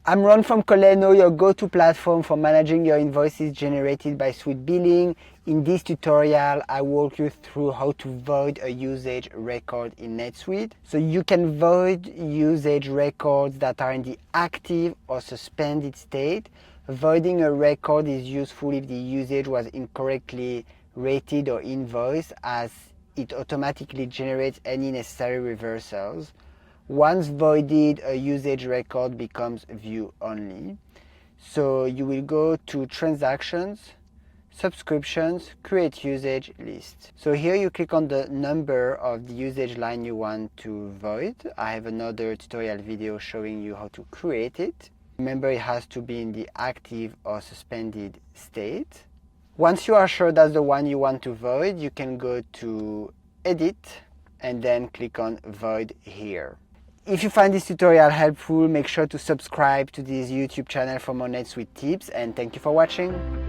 I'm Ron from Kolleno, your go-to platform for managing your invoices generated by SuiteBilling. In this tutorial, I walk you through how to void a usage record in NetSuite. So you can void usage records that are in the active or suspended state. Voiding a record is useful if the usage was incorrectly rated or invoiced, as it automatically generates any necessary reversals. Once voided, a usage record becomes view only. So you will go to Transactions, Subscriptions, Create Usage List. So here you click on the number of the usage line you want to void. I have another tutorial video showing you how to create it. Remember, it has to be in the active or suspended state. Once you are sure that's the one you want to void, you can go to Edit and then click on Void here. If you find this tutorial helpful, make sure to subscribe to this YouTube channel for more NetSuite tips, and thank you for watching.